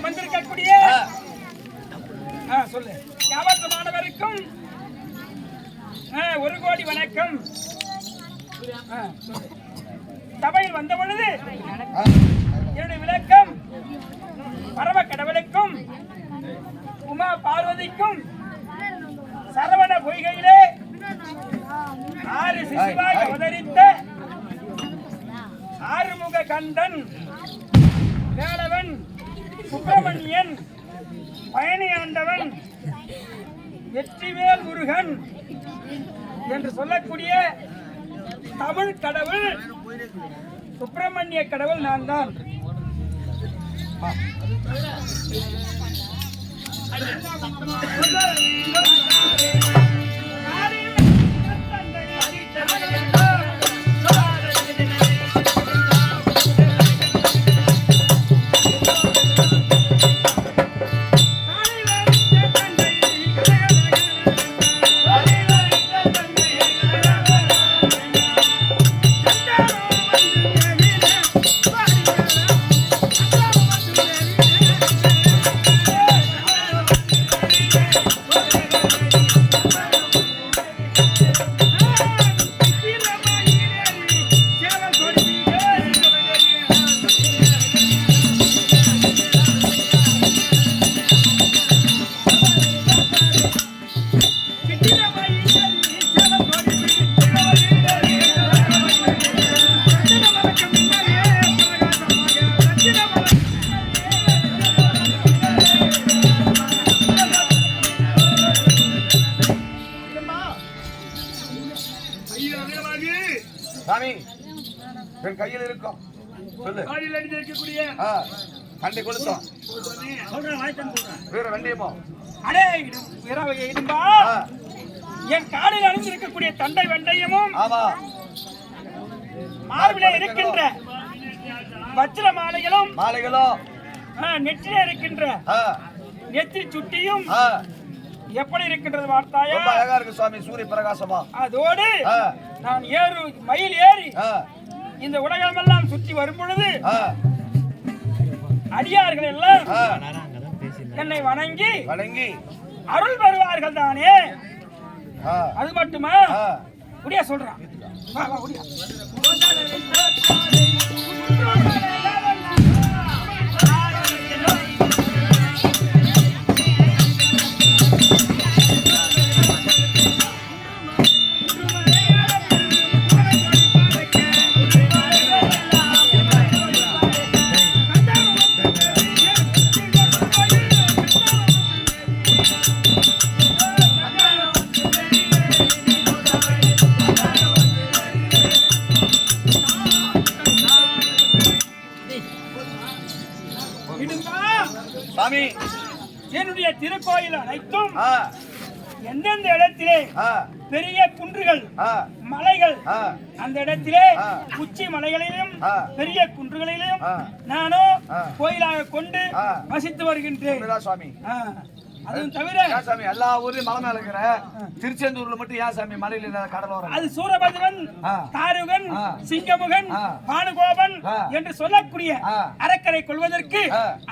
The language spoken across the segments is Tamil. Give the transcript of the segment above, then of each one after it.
வந்திருக்கக்கூடிய சொல்லு மாணவருக்கும் 1 கோடி வணக்கம். சபையில் வந்த பொழுது என்னுடைய விளக்கம் பரம கடவுளுக்கும் உமா பார்வதிக்கும் சரவண பொய்கையிலே 6 சிசுவாய் அவதரித்த ஆறுமுக கண்டன் வேலவன் சுப்பிரமணியன் பயணி ஆண்டவன் வெற்றிவேல் முருகன் என்று சொல்லக்கூடிய தமிழ் கடவுள் சுப்பிரமணிய கடவுள் நான் தான். கையில் இருக்கும் சொல்லு. கையில் அடிச்சிருக்கக்கூடிய கண்டை கொளுத்தோம் வீர வெண்டியமோ அடே வீரவா என் காலில் அணிந்திருக்கக்கூடிய தண்டை வெண்டையமும் மார்பிலே இருக்கின்ற வச்சிர மாலைகளும் நெற்றிலே இருக்கின்ற நெற்றி சுட்டியும் எப்படி இருக்கின்றது வார்த்தாயா? ரொம்ப அழகா இருக்கு சுவாமி, சூரிய பிரகாசமா. அதோடு நான் மயில் ஏறி இந்த உலகமெல்லாம் சுற்றி வரும் பொழுது அடியார்கள் எல்லாம் என்னை வணங்கி அருள் பெறுவார்கள் தானே. அது மட்டுமா முடியா சொல்றான். என்னுடைய திருக்கோயில் அனைத்தும் எந்தெந்த இடத்திலே பெரிய குன்றுகள் மலைகள் அந்த இடத்திலே உச்சி மலைகளிலும் பெரிய குன்றுகளிலும் நானும் கோயிலாக கொண்டு வசித்து வருகின்றேன். அதுவும் தவிர ஏன் சாமி எல்லா ஊர்லயும் மலை மேல இருக்கிற திருச்செந்தூர்ல மட்டும் ஏன் சாமி மலையில இல்லாத கடலோரம்? அது சூரபத்ரன், தாருகன், சிங்கமுகன், பானுகோபன் என்று சொல்லக்கூடிய அரக்கரை கொள்வதற்கு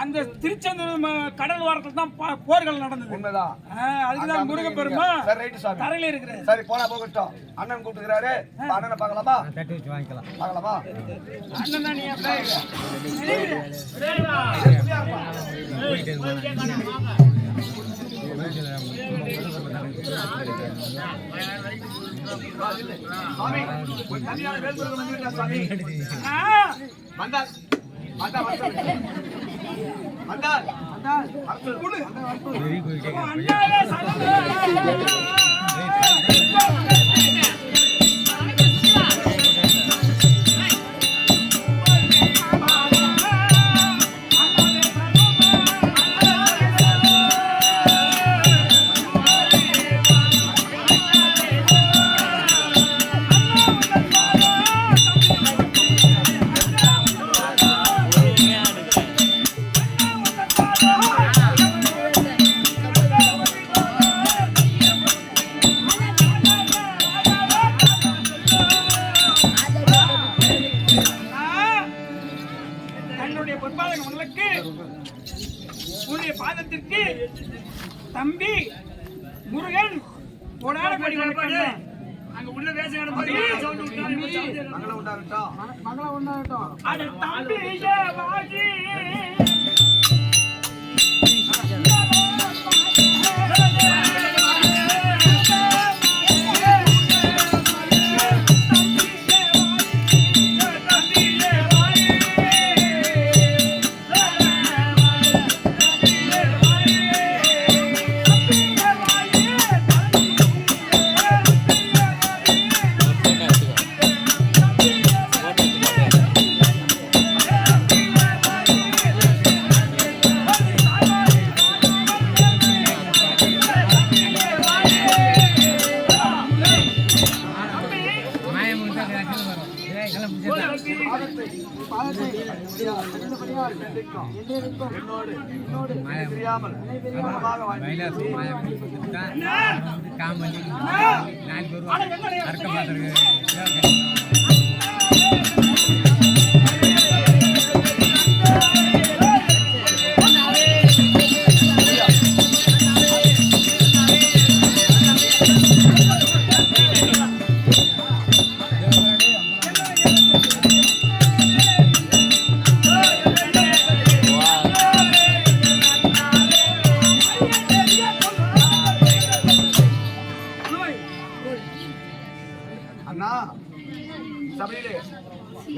அந்த திருச்செந்தூர் கடல் ஓரத்தில் தான் போர்கள் நடந்தது. உண்மைதான். அதுக்குதான் முருகப்பெருமா தரையில இருக்கிறார். சரி போனா போகட்டும். அண்ணன் கூப்பிட்டுக்கிறாரு, அண்ணனை பார்க்கலாமா? பார்க்கலாமா? அண்ணன் தான் நீ சாமி ஒரு தனியான வேல்முருகன் வந்துட்டா சாமி. வந்தால் வந்தா வந்தால் வந்தால் அர்த்தம் கூடு. அண்ணாவே சரணம். பாதத்திற்கு தம்பி முருகன் அங்க உள்ள வேசம் மங்களம் உண்டாகட்டும். அது தம்பி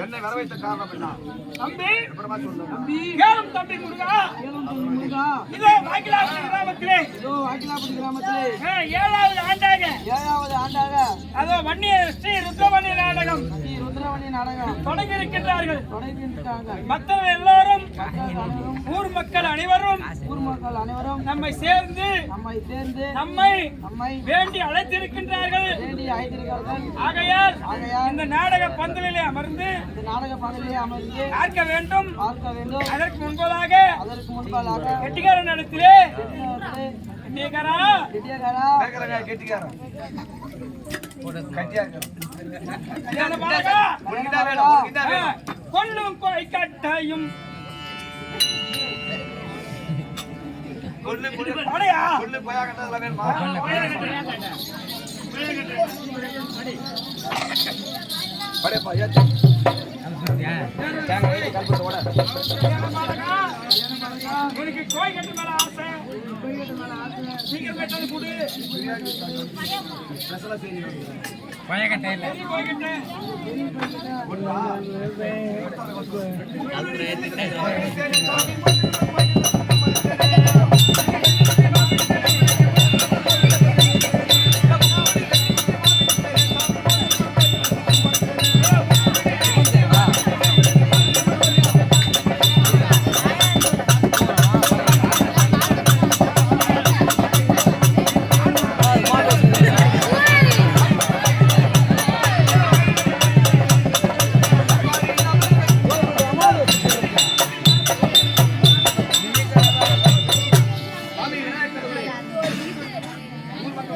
என்னை வரவைத்த காரணம் என்ன? தம்பி கேளும் தம்பி முருகா. இதோ வாக்கிலாபுரி கிராமத்திலே ஏழாவது ஆண்டாக அதோ வன்னிய ஸ்ரீ ருத்ரவணி நாடகம் தொடங்கி இருக்கின்றார்கள். மற்றவர்கள் எல்லோரும் ஊர் மக்கள் அனைவரும் நம்மை சேர்ந்து நம்மை வேண்டி அழைத்திருக்கின்றார்கள். ஆகையால் இந்த நாடக பந்தலிலே அமர்ந்து பார்க்க வேண்டும். அதற்கு முன்பதாக கெட்டிக்காரன் இடத்திலே கொல்லும் கோய் கட்டையும் எனக்கு கோய் கட்டு மேல ஆசை. சீக்கிரம் கட்டது கூடு.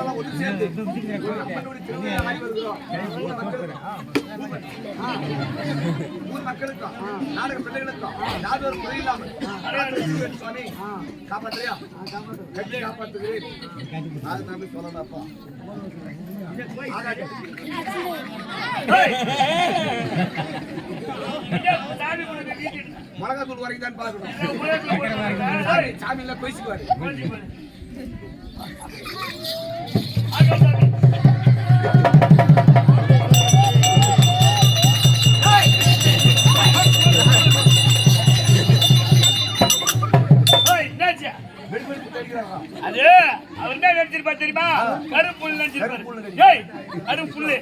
மக்களெல்லாம் ஒன்று சேர்ந்து ஒரு அப்பனுடைய திருவிழாவை வருகிறோம். ஊர் மக்களுக்கும் நாடக பிள்ளைகளுக்கும் யாரும் ஒரு குறை இல்லாமல் சுவாமி காப்பாற்றியா கட்டி காப்பாற்றுகிறேன். அது நம்பி சொல்லலாம்ப்பா. மிளகாத்தூள் வரைக்கும் தான் பார்க்கணும். சாமி எல்லாம் கொய்சுக்குவாரு. அது அவர் என்ன நினைச்சிருப்பா தெரியுமா? கருப்புள் நினைச்சிருப்பாரு. கருப்புள்ளு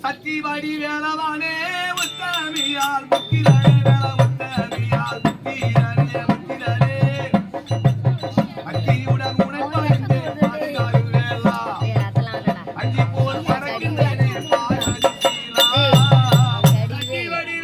சத்திவாடி வேளவானே உத்தமியார் முத்திரனே வேள உத்தமியார் முத்திரனே முத்திரனே அக்கியுடன் உனைப்பாய்ந்து பாதுகாரு வேளா அஞ்சி போல் பறக்கின்றனே பாரதிலா சத்திவாடி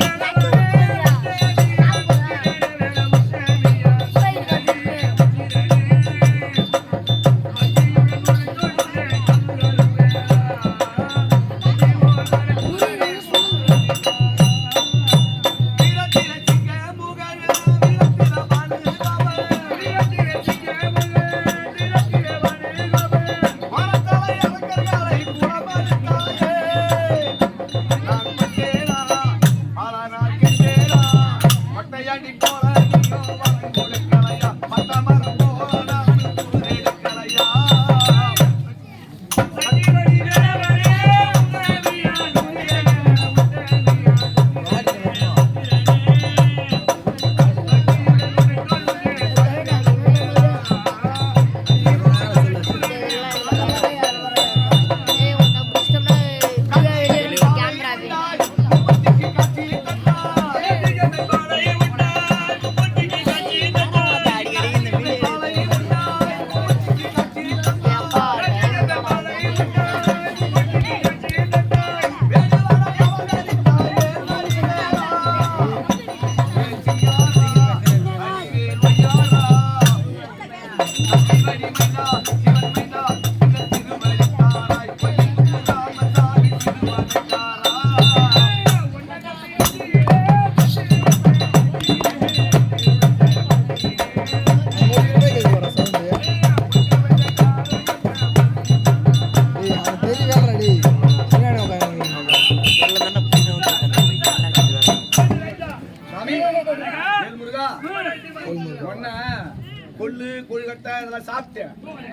கொள்ளு கொழுக்கட்டை இதெல்லாம் சாப்பிட்டு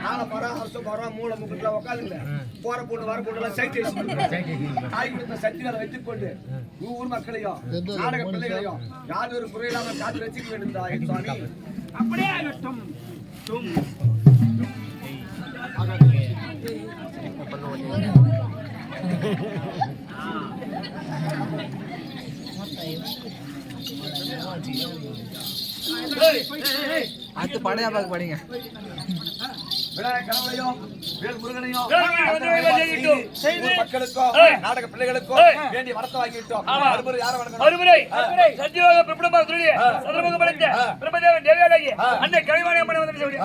ஆளை மரம் அரசு மரம் மூளை முக்கிட்டு உட்காந்துங்க போற பொண்ணு வர பொண்ணு எல்லாம் சைட் தாய் கொடுத்த சக்தி வேலை வைத்துக் கொண்டு ஊர் மக்களையும் நாடக பிள்ளைகளையும் யாரும் ஒரு குறையில்லாம காத்து வச்சுக்க வேண்டும் சுவாமி. அப்படியே ஆகட்டும். அது படையா பாக்க படிங்க. விநாயகர் கடவுளையும் வேல் முருகனையும் மக்களுக்கும் நாடக பிள்ளைகளுக்கும் வேண்டிய வரத்தை வாங்கிட்டோம். மறுமுறை யாரை வணங்கணும்? மறுமுறை சத்தியோக பிரபுடமா துரிய சதுரமுக படைத்த பிரபதேவன் தேவயாகி அன்னை கலைவாணி அம்மனை வந்து சொல்லி